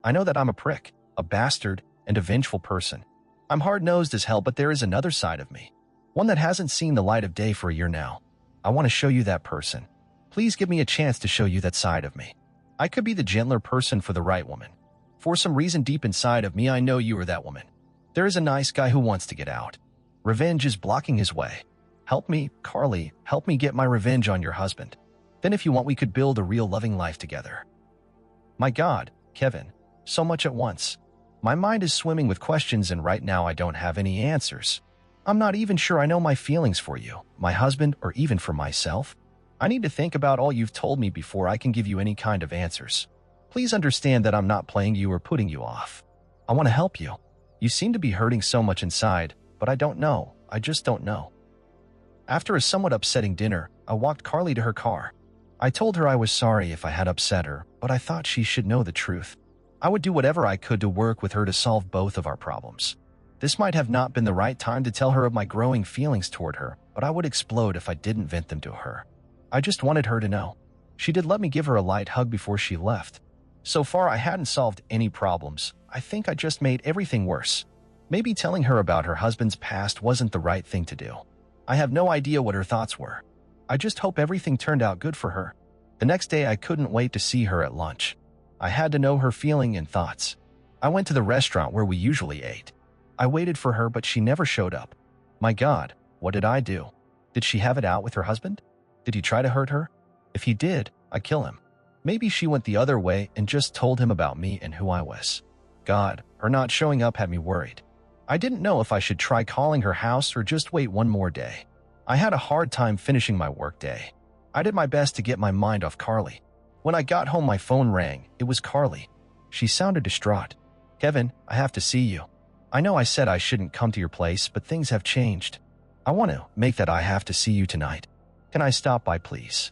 I know that I'm a prick, a bastard, and a vengeful person. I'm hard-nosed as hell, but there is another side of me. One that hasn't seen the light of day for a year now. I want to show you that person. Please give me a chance to show you that side of me. I could be the gentler person for the right woman. For some reason deep inside of me, I know you are that woman. There is a nice guy who wants to get out. Revenge is blocking his way. Help me, Carly, help me get my revenge on your husband. Then if you want, we could build a real loving life together. My God, Kevin, so much at once. My mind is swimming with questions, and right now I don't have any answers. I'm not even sure I know my feelings for you, my husband, or even for myself. I need to think about all you've told me before I can give you any kind of answers. Please understand that I'm not playing you or putting you off. I want to help you. You seem to be hurting so much inside, but I don't know. I just don't know. After a somewhat upsetting dinner, I walked Carly to her car. I told her I was sorry if I had upset her, but I thought she should know the truth. I would do whatever I could to work with her to solve both of our problems. This might have not been the right time to tell her of my growing feelings toward her, but I would explode if I didn't vent them to her. I just wanted her to know. She did let me give her a light hug before she left. So far, I hadn't solved any problems. I think I just made everything worse. Maybe telling her about her husband's past wasn't the right thing to do. I have no idea what her thoughts were. I just hope everything turned out good for her. The next day, I couldn't wait to see her at lunch. I had to know her feeling and thoughts. I went to the restaurant where we usually ate. I waited for her, but she never showed up. My God, what did I do? Did she have it out with her husband? Did he try to hurt her? If he did, I'd kill him. Maybe she went the other way and just told him about me and who I was. God, her not showing up had me worried. I didn't know if I should try calling her house or just wait one more day. I had a hard time finishing my workday. I did my best to get my mind off Carly. When I got home, my phone rang. It was Carly. She sounded distraught. Kevin, I have to see you. I know I said I shouldn't come to your place, but things have changed. I want to make that I have to see you tonight. Can I stop by, please?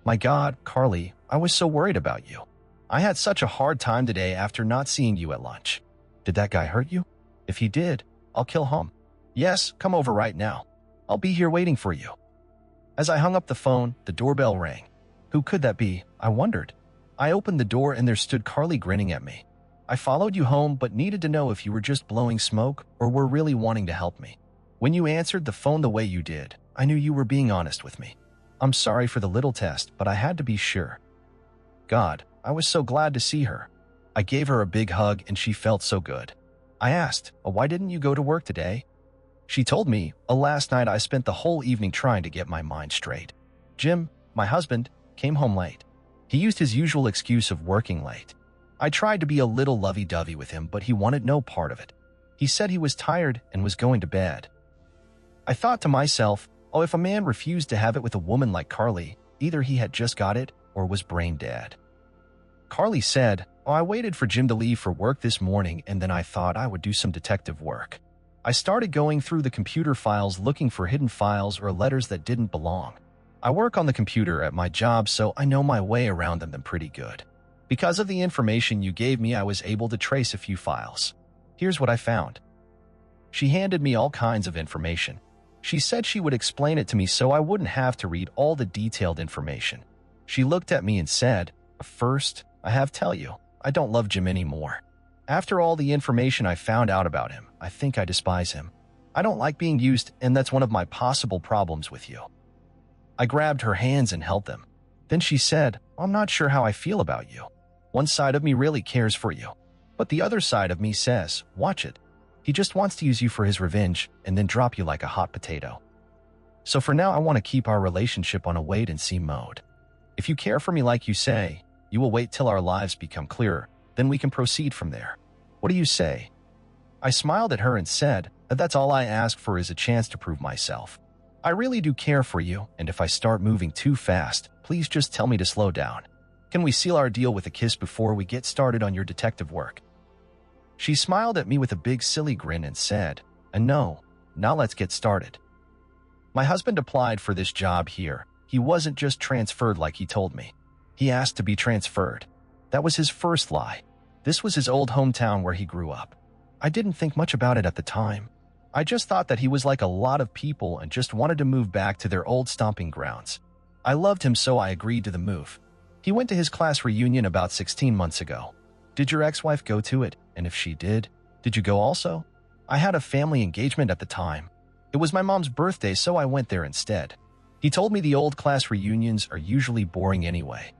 My God, Carly, I was so worried about you. I had such a hard time today after not seeing you at lunch. Did that guy hurt you? If he did, I'll kill him. Yes, come over right now. I'll be here waiting for you. As I hung up the phone, the doorbell rang. Who could that be? I wondered. I opened the door and there stood Carly grinning at me. I followed you home but needed to know if you were just blowing smoke or were really wanting to help me. When you answered the phone the way you did, I knew you were being honest with me. I'm sorry for the little test, but I had to be sure. God, I was so glad to see her. I gave her a big hug and she felt so good. I asked, why didn't you go to work today? She told me, last night I spent the whole evening trying to get my mind straight. Jim, my husband, came home late. He used his usual excuse of working late. I tried to be a little lovey-dovey with him, but he wanted no part of it. He said he was tired and was going to bed. I thought to myself, if a man refused to have it with a woman like Carly, either he had just got it or was brain dead. Carly said, I waited for Jim to leave for work this morning and then I thought I would do some detective work. I started going through the computer files looking for hidden files or letters that didn't belong. I work on the computer at my job, so I know my way around them pretty good. Because of the information you gave me, I was able to trace a few files. Here's what I found. She handed me all kinds of information. She said she would explain it to me so I wouldn't have to read all the detailed information. She looked at me and said, First, I have to tell you, I don't love Jim anymore. After all the information I found out about him, I think I despise him. I don't like being used, and that's one of my possible problems with you. I grabbed her hands and held them. Then she said, I'm not sure how I feel about you. One side of me really cares for you, but the other side of me says, watch it. He just wants to use you for his revenge and then drop you like a hot potato. So for now, I want to keep our relationship on a wait-and-see mode. If you care for me like you say, you will wait till our lives become clearer, then we can proceed from there. What do you say? I smiled at her and said, that's all I ask for is a chance to prove myself. I really do care for you, and if I start moving too fast, please just tell me to slow down. Can we seal our deal with a kiss before we get started on your detective work? She smiled at me with a big silly grin and said, no, now let's get started. My husband applied for this job here. He wasn't just transferred like he told me. He asked to be transferred. That was his first lie. This was his old hometown where he grew up. I didn't think much about it at the time. I just thought that he was like a lot of people and just wanted to move back to their old stomping grounds. I loved him, so I agreed to the move. He went to his class reunion about 16 months ago. Did your ex-wife go to it? And if she did you go also? I had a family engagement at the time. It was my mom's birthday, so I went there instead. He told me the old class reunions are usually boring anyway.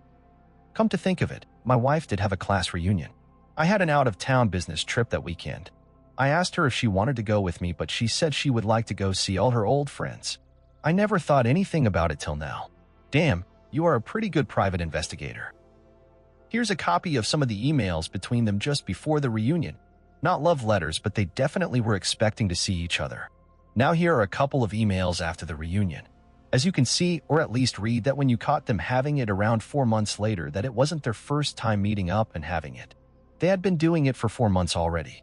Come to think of it, my wife did have a class reunion. I had an out-of-town business trip that weekend. I asked her if she wanted to go with me, but she said she would like to go see all her old friends. I never thought anything about it till now. Damn, you are a pretty good private investigator. Here's a copy of some of the emails between them just before the reunion. Not love letters, but they definitely were expecting to see each other. Now here are a couple of emails after the reunion. As you can see, or at least read, that when you caught them having it around 4 months later, that it wasn't their first time meeting up and having it. They had been doing it for 4 months already.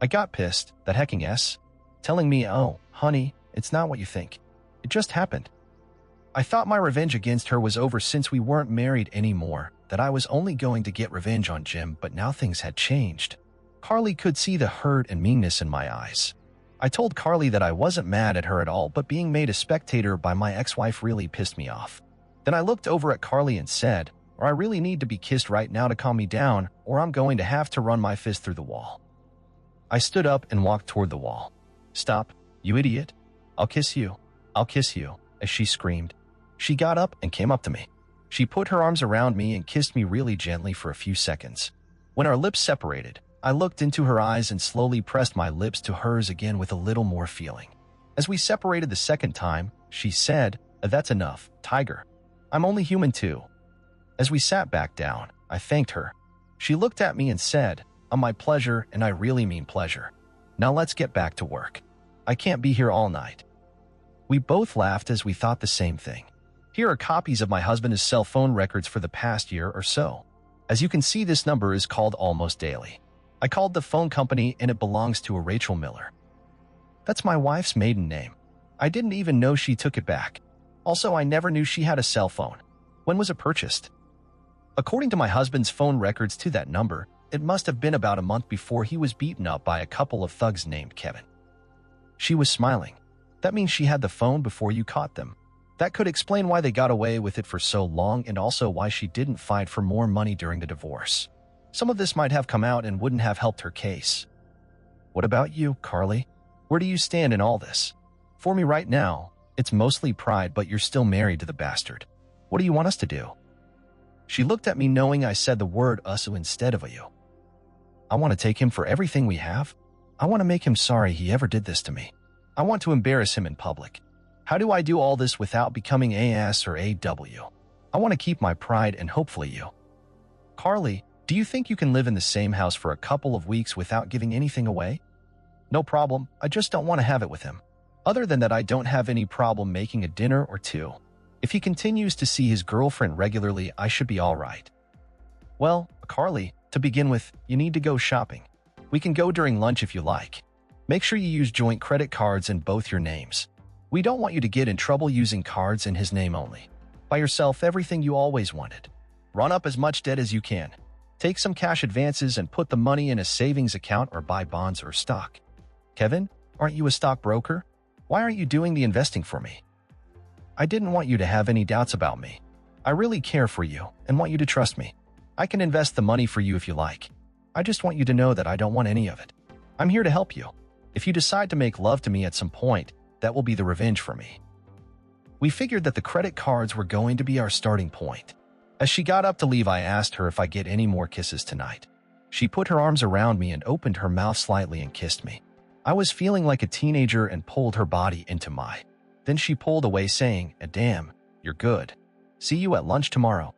I got pissed, that hecking S, telling me, oh, honey, it's not what you think. It just happened. I thought my revenge against her was over since we weren't married anymore, that I was only going to get revenge on Jim, but now things had changed. Carly could see the hurt and meanness in my eyes. I told Carly that I wasn't mad at her at all, but being made a spectator by my ex-wife really pissed me off. Then I looked over at Carly and said, or I really need to be kissed right now to calm me down, or I'm going to have to run my fist through the wall. I stood up and walked toward the wall. Stop, you idiot. I'll kiss you. I'll kiss you, as she screamed. She got up and came up to me. She put her arms around me and kissed me really gently for a few seconds. When our lips separated, I looked into her eyes and slowly pressed my lips to hers again with a little more feeling. As we separated the second time, she said, that's enough, Tiger. I'm only human too. As we sat back down, I thanked her. She looked at me and said, my pleasure, and I really mean pleasure. Now let's get back to work. I can't be here all night. We both laughed as we thought the same thing. Here are copies of my husband's cell phone records for the past year or so. As you can see, this number is called almost daily. I called the phone company and it belongs to a Rachel Miller. That's my wife's maiden name. I didn't even know she took it back. Also, I never knew she had a cell phone. When was it purchased? According to my husband's phone records to that number, it must have been about a month before he was beaten up by a couple of thugs named Kevin. She was smiling. That means she had the phone before you caught them. That could explain why they got away with it for so long, and also why she didn't fight for more money during the divorce. Some of this might have come out and wouldn't have helped her case. What about you, Carly? Where do you stand in all this? For me right now, it's mostly pride, but you're still married to the bastard. What do you want us to do? She looked at me knowing I said the word us instead of a you. I want to take him for everything we have. I want to make him sorry he ever did this to me. I want to embarrass him in public. How do I do all this without becoming AS or AW? I want to keep my pride and hopefully you. Carly, do you think you can live in the same house for a couple of weeks without giving anything away? No problem, I just don't want to have it with him. Other than that, I don't have any problem making a dinner or two. If he continues to see his girlfriend regularly, I should be all right. Well, Carly, to begin with, you need to go shopping. We can go during lunch if you like. Make sure you use joint credit cards in both your names. We don't want you to get in trouble using cards in his name only. Buy yourself everything you always wanted. Run up as much debt as you can. Take some cash advances and put the money in a savings account or buy bonds or stock. Kevin, aren't you a stockbroker? Why aren't you doing the investing for me? I didn't want you to have any doubts about me. I really care for you and want you to trust me. I can invest the money for you if you like. I just want you to know that I don't want any of it. I'm here to help you. If you decide to make love to me at some point, that will be the revenge for me. We figured that the credit cards were going to be our starting point. As she got up to leave, I asked her if I get any more kisses tonight. She put her arms around me and opened her mouth slightly and kissed me. I was feeling like a teenager and pulled her body into mine. Then she pulled away saying, damn, you're good. See you at lunch tomorrow.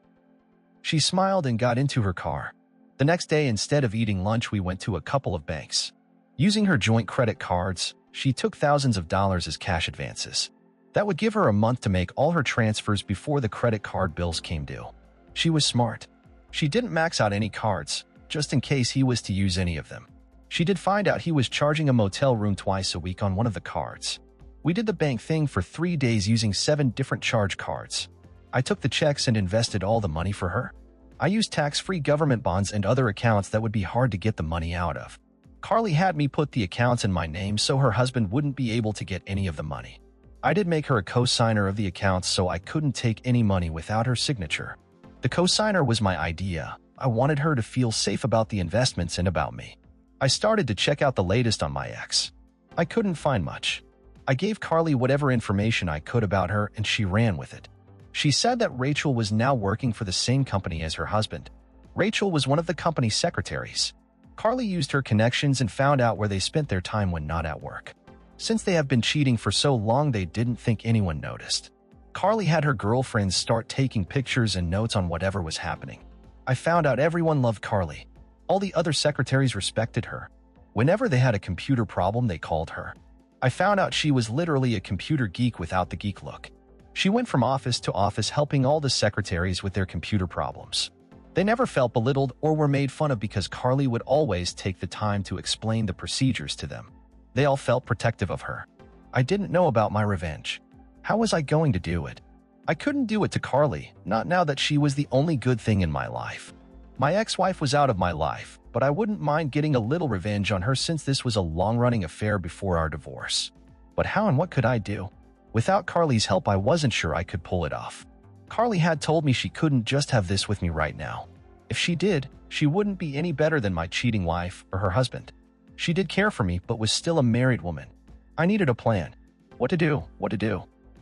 She smiled and got into her car. The next day, instead of eating lunch, we went to a couple of banks. Using her joint credit cards, she took thousands of dollars as cash advances. That would give her a month to make all her transfers before the credit card bills came due. She was smart. She didn't max out any cards, just in case he was to use any of them. She did find out he was charging a motel room twice a week on one of the cards. We did the bank thing for 3 days using 7 different charge cards. I took the checks and invested all the money for her. I used tax-free government bonds and other accounts that would be hard to get the money out of. Carly had me put the accounts in my name so her husband wouldn't be able to get any of the money. I did make her a co-signer of the accounts so I couldn't take any money without her signature. The co-signer was my idea. I wanted her to feel safe about the investments and about me. I started to check out the latest on my ex. I couldn't find much. I gave Carly whatever information I could about her and she ran with it. She said that Rachel was now working for the same company as her husband. Rachel was one of the company's secretaries. Carly used her connections and found out where they spent their time when not at work. Since they have been cheating for so long, they didn't think anyone noticed. Carly had her girlfriends start taking pictures and notes on whatever was happening. I found out everyone loved Carly. All the other secretaries respected her. Whenever they had a computer problem, they called her. I found out she was literally a computer geek without the geek look. She went from office to office helping all the secretaries with their computer problems. They never felt belittled or were made fun of because Carly would always take the time to explain the procedures to them. They all felt protective of her. I didn't know about my revenge. How was I going to do it? I couldn't do it to Carly, not now that she was the only good thing in my life. My ex-wife was out of my life, but I wouldn't mind getting a little revenge on her since this was a long-running affair before our divorce. But how and what could I do? Without Carly's help, I wasn't sure I could pull it off. Carly had told me she couldn't just have this with me right now. If she did, she wouldn't be any better than my cheating wife or her husband. She did care for me, but was still a married woman. I needed a plan. What to do?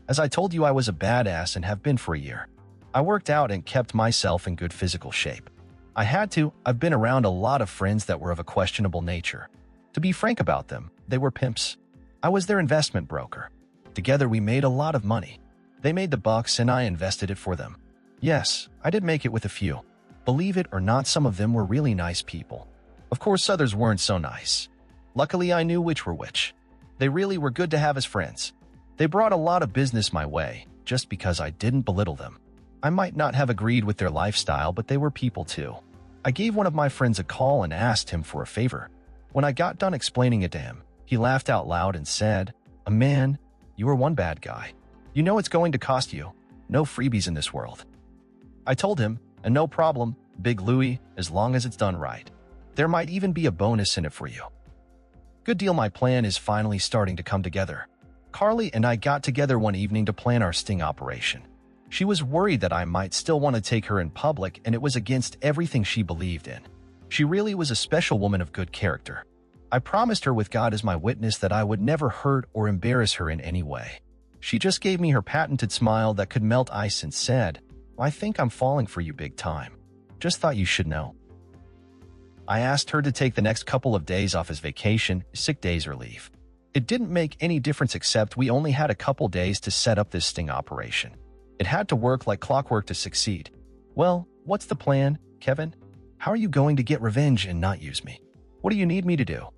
As I told you, I was a badass and have been for a year. I worked out and kept myself in good physical shape. I had to. I've been around a lot of friends that were of a questionable nature. To be frank about them, they were pimps. I was their investment broker. Together we made a lot of money. They made the bucks and I invested it for them. Yes, I did make it with a few. Believe it or not, some of them were really nice people. Of course, others weren't so nice. Luckily, I knew which were which. They really were good to have as friends. They brought a lot of business my way, just because I didn't belittle them. I might not have agreed with their lifestyle, but they were people too. I gave one of my friends a call and asked him for a favor. When I got done explaining it to him, he laughed out loud and said, "Man, you are one bad guy. You know it's going to cost you. No freebies in this world." I told him, "And no problem, Big Louie, as long as it's done right. There might even be a bonus in it for you." Good deal. My plan is finally starting to come together. Carly and I got together one evening to plan our sting operation. She was worried that I might still want to take her in public, and it was against everything she believed in. She really was a special woman of good character. I promised her with God as my witness that I would never hurt or embarrass her in any way. She just gave me her patented smile that could melt ice and said, "I think I'm falling for you big time. Just thought you should know." I asked her to take the next couple of days off as vacation, sick days or leave. It didn't make any difference except we only had a couple days to set up this sting operation. It had to work like clockwork to succeed. Well, what's the plan, Kevin? How are you going to get revenge and not use me? What do you need me to do?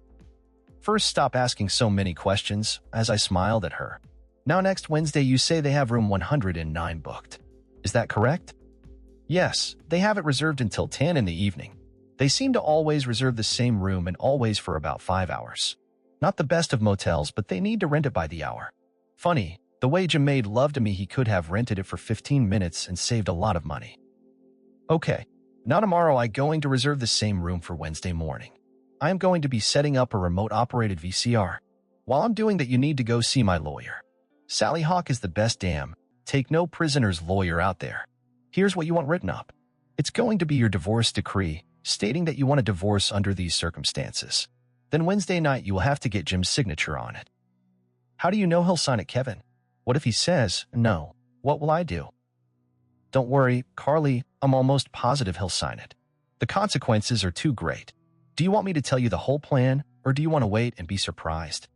First, stop asking so many questions, as I smiled at her. Now next Wednesday you say they have room 109 booked. Is that correct? Yes, they have it reserved until 10 in the evening. They seem to always reserve the same room and always for about 5 hours. Not the best of motels, but they need to rent it by the hour. Funny, the way Jim made love to me, he could have rented it for 15 minutes and saved a lot of money. Okay, now tomorrow I'm going to reserve the same room for Wednesday morning. I am going to be setting up a remote-operated VCR. While I'm doing that, you need to go see my lawyer. Sally Hawk is the best damn take no prisoners lawyer out there. Here's what you want written up. It's going to be your divorce decree, stating that you want a divorce under these circumstances. Then Wednesday night you will have to get Jim's signature on it. How do you know he'll sign it, Kevin? What if he says no? What will I do? Don't worry, Carly, I'm almost positive he'll sign it. The consequences are too great. Do you want me to tell you the whole plan, or do you want to wait and be surprised?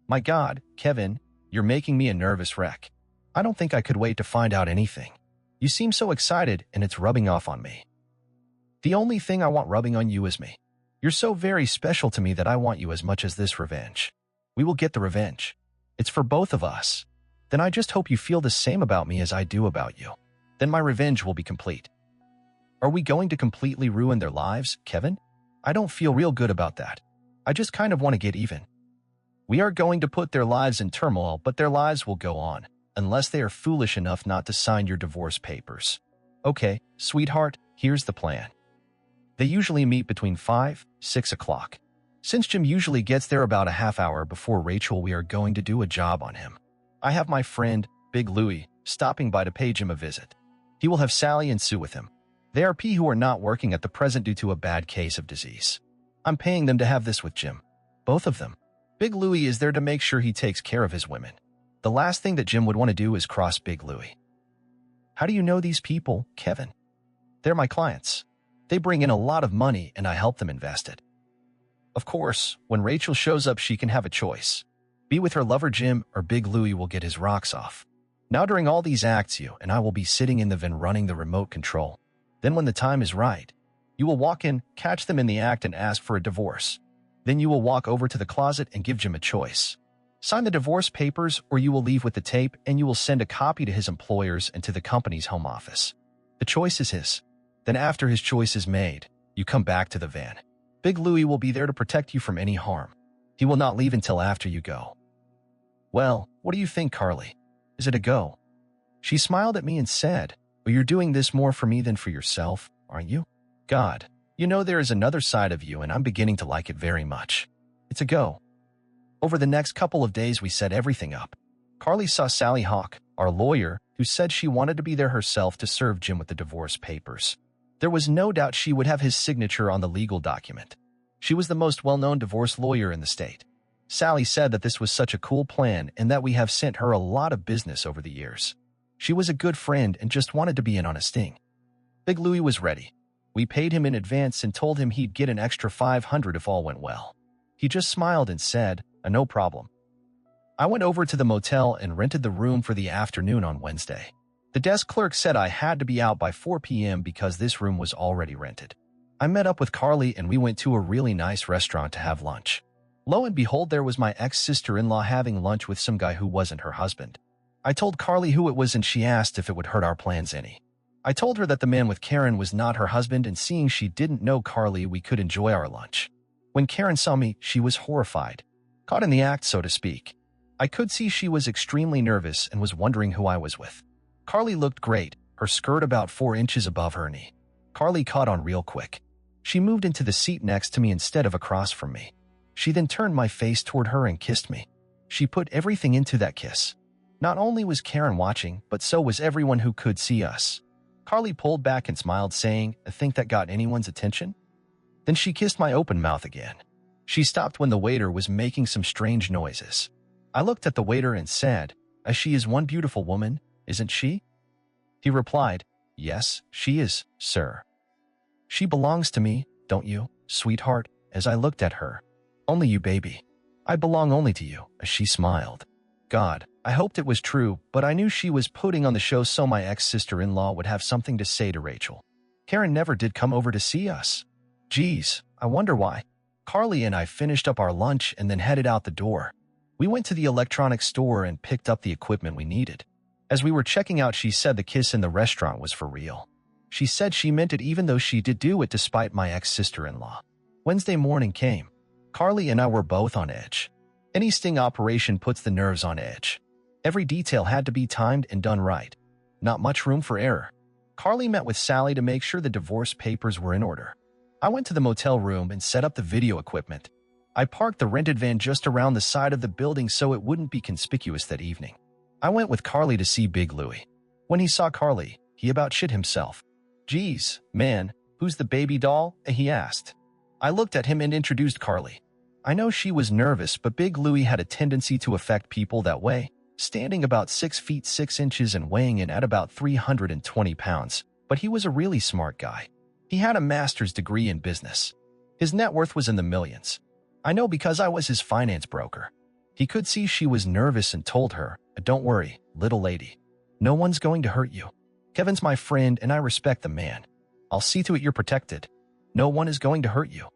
My God, Kevin, you're making me a nervous wreck. I don't think I could wait to find out anything. You seem so excited, and it's rubbing off on me. The only thing I want rubbing on you is me. You're so very special to me that I want you as much as this revenge. We will get the revenge. It's for both of us. Then I just hope you feel the same about me as I do about you. Then my revenge will be complete. Are we going to completely ruin their lives, Kevin? I don't feel real good about that. I just kind of want to get even. We are going to put their lives in turmoil, but their lives will go on, unless they are foolish enough not to sign your divorce papers. Okay, sweetheart, here's the plan. They usually meet between 5, 6 o'clock. Since Jim usually gets there about a half hour before Rachel, we are going to do a job on him. I have my friend, Big Louie, stopping by to pay Jim a visit. He will have Sally and Sue with him. They are P who are not working at the present due to a bad case of disease. I'm paying them to have this with Jim. Both of them. Big Louie is there to make sure he takes care of his women. The last thing that Jim would want to do is cross Big Louie. How do you know these people, Kevin? They're my clients. They bring in a lot of money and I help them invest it. Of course, when Rachel shows up, she can have a choice. Be with her lover Jim or Big Louie will get his rocks off. Now during all these acts, you and I will be sitting in the van running the remote control. Then when the time is right, you will walk in, catch them in the act and ask for a divorce. Then you will walk over to the closet and give Jim a choice. Sign the divorce papers or you will leave with the tape and you will send a copy to his employers and to the company's home office. The choice is his. Then after his choice is made, you come back to the van. Big Louie will be there to protect you from any harm. He will not leave until after you go. Well, what do you think, Carly? Is it a go? She smiled at me and said, well, you're doing this more for me than for yourself, aren't you? God, you know there is another side of you and I'm beginning to like it very much. It's a go. Over the next couple of days, we set everything up. Carly saw Sally Hawk, our lawyer, who said she wanted to be there herself to serve Jim with the divorce papers. There was no doubt she would have his signature on the legal document. She was the most well-known divorce lawyer in the state. Sally said that this was such a cool plan and that we have sent her a lot of business over the years. She was a good friend and just wanted to be in on a sting. Big Louie was ready. We paid him in advance and told him he'd get an extra $500 if all went well. He just smiled and said, no problem. I went over to the motel and rented the room for the afternoon on Wednesday. The desk clerk said I had to be out by 4 p.m. because this room was already rented. I met up with Carly and we went to a really nice restaurant to have lunch. Lo and behold, there was my ex-sister-in-law having lunch with some guy who wasn't her husband. I told Carly who it was and she asked if it would hurt our plans any. I told her that the man with Karen was not her husband, and seeing she didn't know Carly, we could enjoy our lunch. When Karen saw me, she was horrified. Caught in the act, so to speak. I could see she was extremely nervous and was wondering who I was with. Carly looked great, her skirt about 4 inches above her knee. Carly caught on real quick. She moved into the seat next to me instead of across from me. She then turned my face toward her and kissed me. She put everything into that kiss. Not only was Karen watching, but so was everyone who could see us. Carly pulled back and smiled, saying, I think that got anyone's attention? Then she kissed my open mouth again. She stopped when the waiter was making some strange noises. I looked at the waiter and said, she is one beautiful woman, isn't she? He replied, yes, she is, sir. She belongs to me, don't you, sweetheart? As I looked at her. Only you, baby. I belong only to you, as she smiled. God, I hoped it was true, but I knew she was putting on the show so my ex-sister-in-law would have something to say to Rachel. Karen never did come over to see us. Geez, I wonder why. Carly and I finished up our lunch and then headed out the door. We went to the electronics store and picked up the equipment we needed. As we were checking out, she said the kiss in the restaurant was for real. She said she meant it even though she did do it despite my ex-sister-in-law. Wednesday morning came. Carly and I were both on edge. Any sting operation puts the nerves on edge. Every detail had to be timed and done right. Not much room for error. Carly met with Sally to make sure the divorce papers were in order. I went to the motel room and set up the video equipment. I parked the rented van just around the side of the building so it wouldn't be conspicuous that evening. I went with Carly to see Big Louie. When he saw Carly, he about shit himself. Geez, man, who's the baby doll? He asked. I looked at him and introduced Carly. I know she was nervous, but Big Louie had a tendency to affect people that way, standing about 6 feet 6 inches and weighing in at about 320 pounds, but he was a really smart guy. He had a master's degree in business. His net worth was in the millions. I know because I was his finance broker. He could see she was nervous and told her, don't worry, little lady. No one's going to hurt you. Kevin's my friend and I respect the man. I'll see to it you're protected. No one is going to hurt you.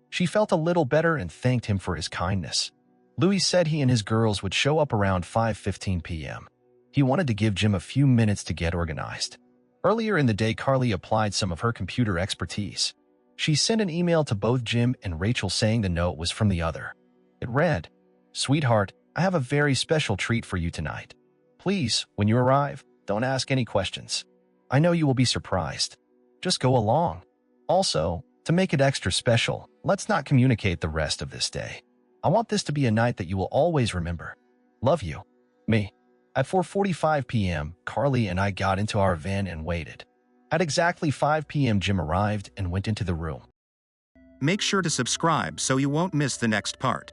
She felt a little better and thanked him for his kindness. Louis said he and his girls would show up around 5:15 p.m. He wanted to give Jim a few minutes to get organized. Earlier in the day, Carly applied some of her computer expertise. She sent an email to both Jim and Rachel saying the note was from the other. It read, Sweetheart, I have a very special treat for you tonight. Please, when you arrive, don't ask any questions. I know you will be surprised. Just go along. Also, to make it extra special, let's not communicate the rest of this day. I want this to be a night that you will always remember. Love you. Me. At 4:45 p.m., Carly and I got into our van and waited. At exactly 5 p.m., Jim arrived and went into the room. Make sure to subscribe so you won't miss the next part.